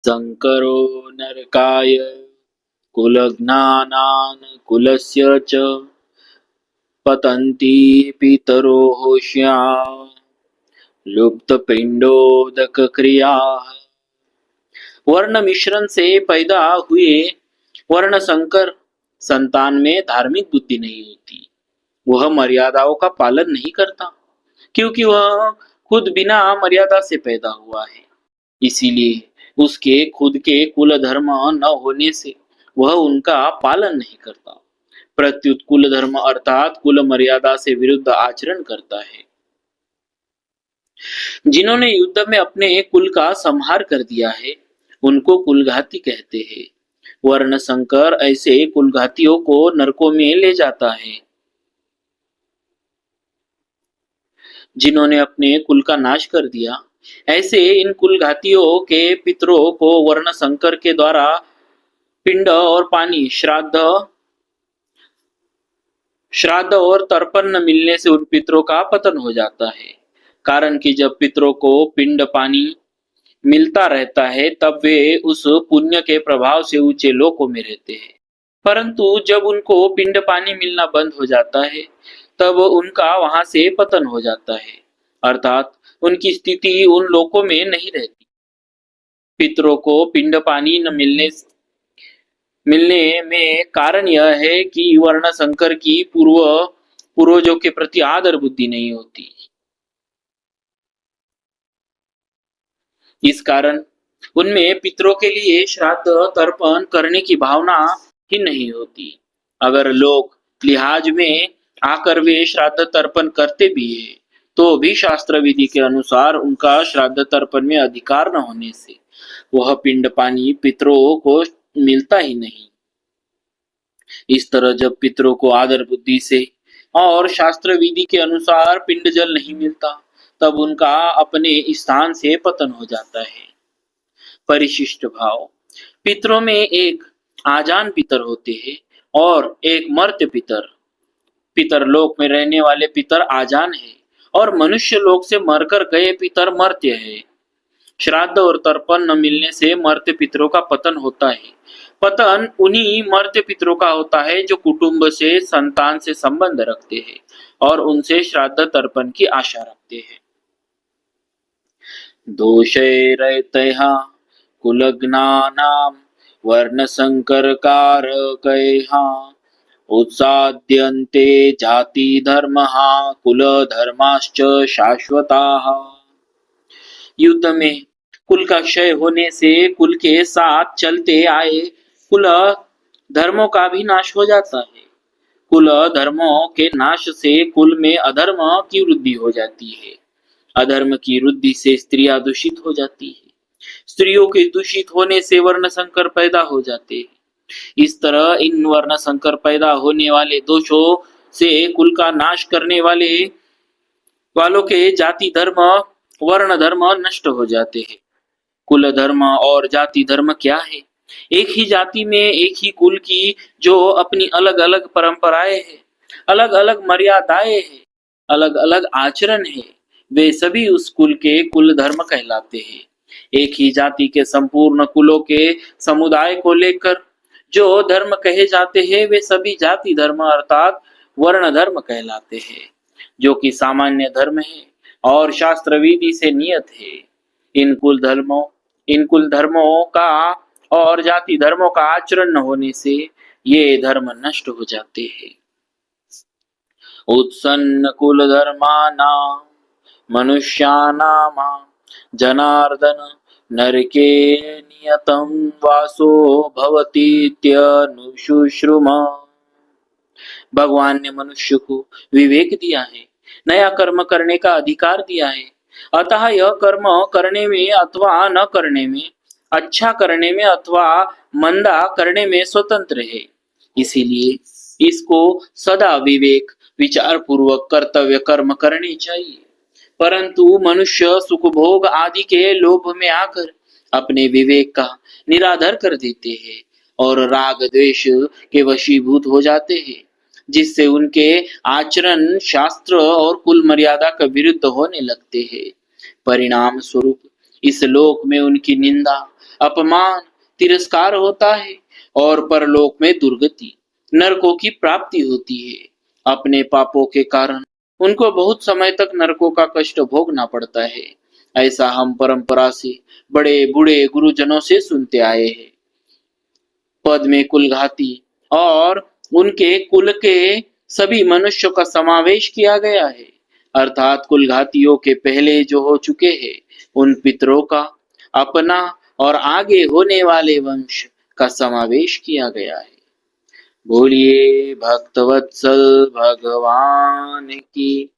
संकरो नरकाय कुलज्ञानान् कुलस्य च पतन्ति पितरो होश्या लुप्त पिंडोदक क्रिया। वर्ण मिश्रण से पैदा हुए वर्ण संकर संतान में धार्मिक बुद्धि नहीं होती। वह मर्यादाओं का पालन नहीं करता क्योंकि वह खुद बिना मर्यादा से पैदा हुआ है। इसीलिए उसके खुद के कुल धर्म न होने से वह उनका पालन नहीं करता, प्रत्युत कुल धर्म अर्थात कुल मर्यादा से विरुद्ध आचरण करता है। जिन्होंने युद्ध में अपने कुल का संहार कर दिया है उनको कुलघाती कहते हैं। वर्ण संकर ऐसे कुलघातियों को नरकों में ले जाता है। जिन्होंने अपने कुल का नाश कर दिया ऐसे इन कुलघातियों के पितरों को वर्ण संकर के द्वारा पिंड और पानी श्राद्ध और तर्पण न मिलने से उन पितरों का पतन हो जाता है। कारण कि जब पितरों को पिंड पानी मिलता रहता है तब वे उस पुण्य के प्रभाव से ऊंचे लोकों में रहते हैं, परंतु जब उनको पिंड पानी मिलना बंद हो जाता है तब उनका वहां से पतन हो जाता है, अर्थात उनकी स्थिति उन लोकों में नहीं रहती। पितरों को पिंड पानी न मिलने में कारण यह है कि वर्ण संकर की पूर्वजों के प्रति आदर बुद्धि नहीं होती। इस कारण उनमें पितरों के लिए श्राद्ध तर्पण करने की भावना ही नहीं होती। अगर लोग लिहाज में आकर वे श्राद्ध तर्पण करते भी है तो भी शास्त्र विधि के अनुसार उनका श्राद्ध तर्पण में अधिकार न होने से वह पिंड पानी पितरों को मिलता ही नहीं। इस तरह जब पितरों को आदर बुद्धि से और शास्त्र विधि के अनुसार पिंड जल नहीं मिलता तब उनका अपने स्थान से पतन हो जाता है। परिशिष्ट भाव। पितरों में एक आजान पितर होते हैं और एक मर्त्य पितर। पितर लोक में रहने वाले पितर आजान है और मनुष्य लोक से मरकर गए पितर मर्त्य है। श्राद्ध और तर्पण न मिलने से मर्त्य पितरों का पतन होता है। पतन उन्हीं मर्त्य पितरों का होता है जो कुटुंब से संतान से संबंध रखते हैं और उनसे श्राद्ध तर्पण की आशा रखते हैं। दोषैरैतैः कुलज्ञानां वर्णसंकरकारकैः उत्साद्यन्ते जातिधर्मः कुलधर्माश्च शाश्वताः। युद्ध में कुल का क्षय होने से कुल के साथ चलते आए कुल धर्मों का भी नाश हो जाता है। कुल धर्मों के नाश से कुल में अधर्म की वृद्धि हो जाती है। अधर्म की वृद्धि से स्त्रियां दूषित हो जाती है। स्त्रियों के दूषित होने से वर्ण संकर पैदा हो जाते हैं। इस तरह इन वर्ण संकर पैदा होने वाले दोषों से कुल का नाश करने वालों के जाति धर्म वर्ण धर्म नष्ट हो जाते हैं। कुल धर्म और जाति धर्म क्या है? एक ही जाति में एक ही कुल की जो अपनी अलग अलग परंपराएं हैं, अलग अलग मर्यादाएं हैं, अलग अलग आचरण है, वे सभी उस कुल के कुल धर्म कहलाते हैं। एक ही जाति के संपूर्ण कुलों के समुदाय को लेकर जो धर्म कहे जाते हैं वे सभी जाति धर्म अर्थात वर्ण धर्म कहलाते हैं, जो कि सामान्य धर्म है और शास्त्र विधि से नियत है। इन कुल धर्मों का और जाति धर्मों का आचरण न होने से ये धर्म नष्ट हो जाते हैं। उत्सन्न कुल धर्मानां मनुष्यानां जनार्दन नरके नियतं वासो भवतीत्यनुशुश्रुम। भगवान ने मनुष्य को विवेक दिया है, नया कर्म करने का अधिकार दिया है, अतः यह कर्म करने में अथवा न करने में, अच्छा करने में अथवा मंदा करने में स्वतंत्र है। इसीलिए इसको सदा विवेक विचार पूर्वक कर्तव्य कर्म करने चाहिए। परंतु मनुष्य सुख भोग आदि के लोभ में आकर अपने विवेक का निरादर कर देते हैं और राग द्वेष के वशीभूत हो जाते हैं, जिससे उनके आचरण शास्त्र और कुल मर्यादा के विरुद्ध होने लगते हैं। परिणाम स्वरूप इस लोक में उनकी निंदा अपमान, तिरस्कार होता है और परलोक में दुर्गति, नरकों की प्राप्ति होती है। अपने पापों के कारण उनको बहुत समय तक नरकों का कष्ट भोगना पड़ता है। ऐसा हम परंपरा से बड़े बूढ़े गुरुजनों से सुनते आए हैं। पद में कुलघाती और उनके कुल के सभी मनुष्यों का समावेश किया गया है, अर्थात कुलघातियों के पहले जो हो चुके हैं उन पितरों का, अपना और आगे होने वाले वंश का समावेश किया गया है। बोलिए भक्तवत्सल भगवान की।